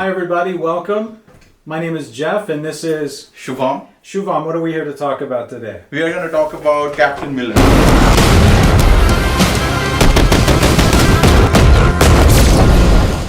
Hi everybody, welcome. My name is Jeff and this is Shubham. Shubham. What are we here to talk about today? We are going to talk about Captain Miller.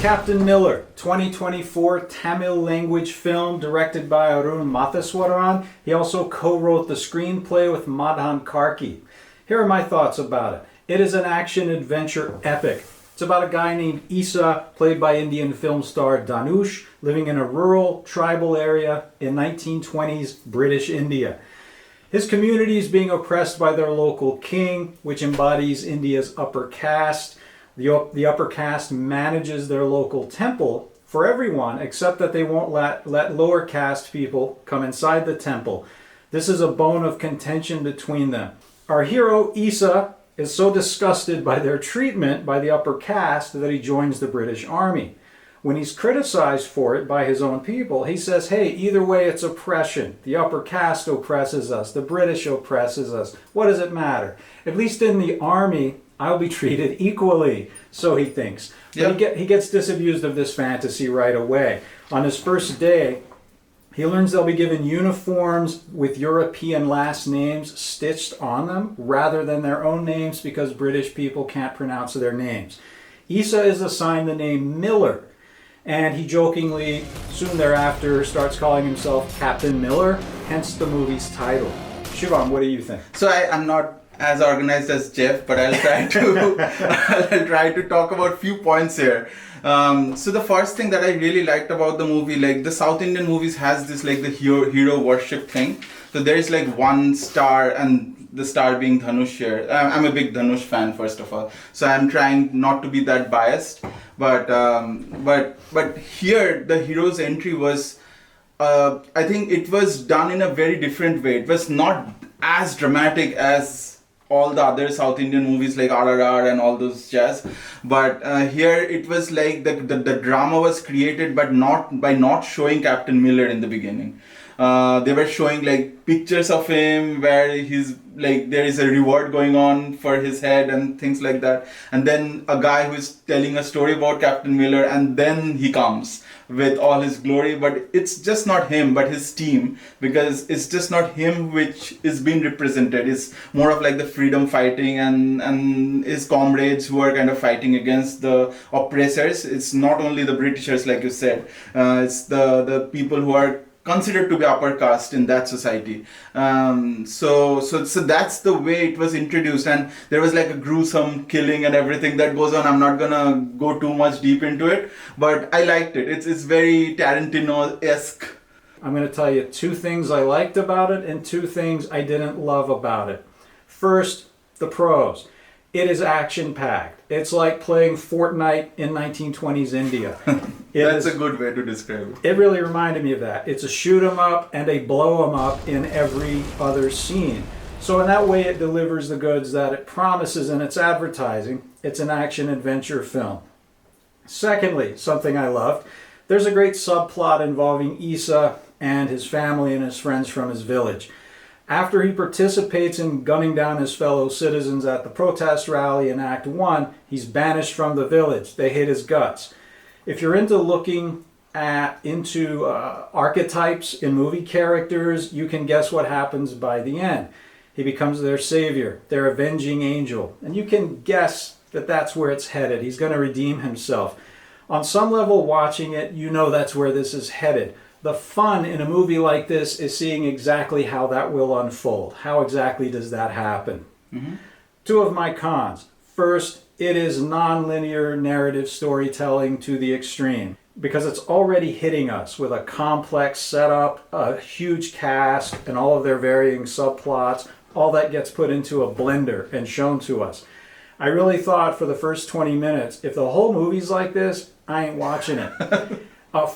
Captain Miller, 2024 Tamil language film directed by Arun Matheswaran. He also co-wrote the screenplay with Madhan Karki. Here are my thoughts about it. It is an action-adventure epic. It's about a guy named Isa, played by Indian film star Dhanush, living in a rural, tribal area in 1920s British India. His community is being oppressed by their local king, which embodies India's upper caste. The upper caste manages their local temple for everyone, except that they won't let lower caste people come inside the temple. This is a bone of contention between them. Our hero, Isa, is so disgusted by their treatment by the upper caste that he joins the British Army. When he's criticized for it by his own people, he says, hey, either way it's oppression. The upper caste oppresses us. The British oppresses us. What does it matter? At least in the army, I'll be treated equally, so he thinks. But he gets disabused of this fantasy right away. On his first day, he learns they'll be given uniforms with European last names stitched on them rather than their own names because British people can't pronounce their names. Isa is assigned the name Miller, and he jokingly, soon thereafter, starts calling himself Captain Miller, hence the movie's title. Shubham, what do you think? So I'm not as organized as Jeff, but I'll try to talk about few points here. So the first thing that I really liked about the movie, like the South Indian movies has this like the hero worship thing. So there is like one star, and the star being Dhanush here. I'm a big Dhanush fan, first of all, so I'm trying not to be that biased. But here the hero's entry was, I think it was done in a very different way. It was not as dramatic as all the other South Indian movies like RRR and all those jazz, but here it was like the drama was created, but not showing Captain Miller in the beginning. They were showing like pictures of him where he's like there is a reward going on for his head and things like that, and then a guy who is telling a story about Captain Miller, and then he comes with all his glory, but it's just not him but his team, because it's just not him which is being represented. It's more of like the freedom fighting and his comrades who are kind of fighting against the oppressors. It's not only the Britishers, like you said, it's the people who are considered to be upper caste in that society. So that's the way it was introduced, and there was like a gruesome killing and everything that goes on. I'm not gonna go too much deep into it, but I liked it. It's very Tarantino-esque. I'm going to tell you two things I liked about it and two things I didn't love about it. First, the pros. It is action-packed. It's like playing Fortnite in 1920s India. That's a good way to describe it. It really reminded me of that. It's a shoot 'em up and a blow 'em up in every other scene. So in that way it delivers the goods that it promises in its advertising. It's an action-adventure film. Secondly, something I loved, there's a great subplot involving Isa and his family and his friends from his village. After he participates in gunning down his fellow citizens at the protest rally in Act 1, he's banished from the village. They hate his guts. If you're into looking into archetypes in movie characters, you can guess what happens by the end. He becomes their savior, their avenging angel. And you can guess that that's where it's headed. He's going to redeem himself. On some level, watching it, you know that's where this is headed. The fun in a movie like this is seeing exactly how that will unfold. How exactly does that happen? Mm-hmm. Two of my cons. First, it is non-linear narrative storytelling to the extreme, because it's already hitting us with a complex setup, a huge cast, and all of their varying subplots. All that gets put into a blender and shown to us. I really thought for the first 20 minutes, if the whole movie's like this, I ain't watching it.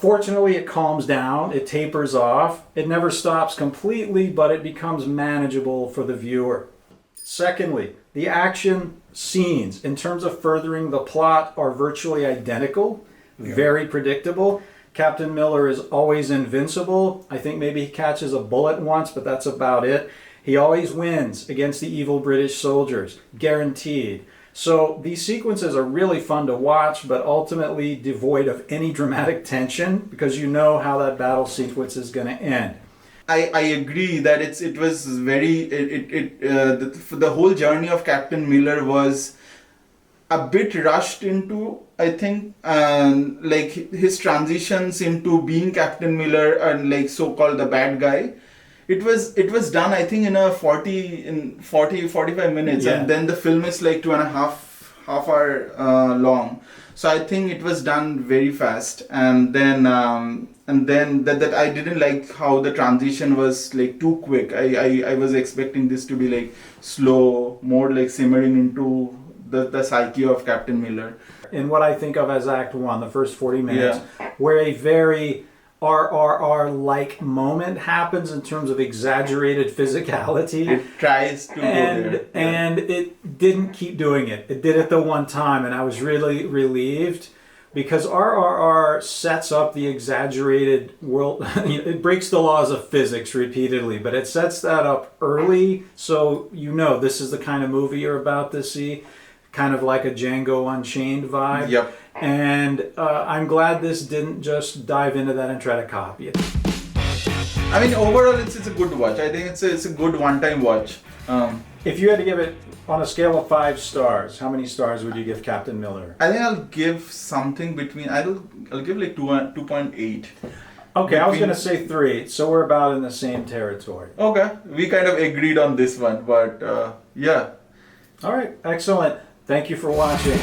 Fortunately, it calms down, it tapers off, it never stops completely, but it becomes manageable for the viewer. Secondly, the action scenes, in terms of furthering the plot, are virtually identical, very predictable. Captain Miller is always invincible. I think maybe he catches a bullet once, but that's about it. He always wins against the evil British soldiers, guaranteed. So these sequences are really fun to watch, but ultimately devoid of any dramatic tension because you know how that battle sequence is going to end. I agree that it was very the whole journey of Captain Miller was a bit rushed into, I think, like his transitions into being Captain Miller and like so-called the bad guy. It was done, I think, in 45 minutes, Yeah. and then the film is like 2.5 hour long. So I think it was done very fast, and then that I didn't like how the transition was like too quick. I was expecting this to be like slow, more like simmering into the psyche of Captain Miller. In what I think of as Act 1, the first 40 minutes, where a very RRR-like moment happens in terms of exaggerated physicality. It tries to go there. And it didn't keep doing it. It did it the one time, and I was really relieved because RRR sets up the exaggerated world. It breaks the laws of physics repeatedly, but it sets that up early so you know this is the kind of movie you're about to see. Kind of like a Django Unchained vibe. Yep. And I'm glad this didn't just dive into that and try to copy it. I mean, overall, it's a good watch. I think it's a good one-time watch. If you had to give it on a scale of 5 stars, how many stars would you give Captain Miller? I think I'll give something between. I'll give like 2.8. Okay, I was going to say 3, so we're about in the same territory. Okay, we kind of agreed on this one, but yeah. All right, excellent. Thank you for watching.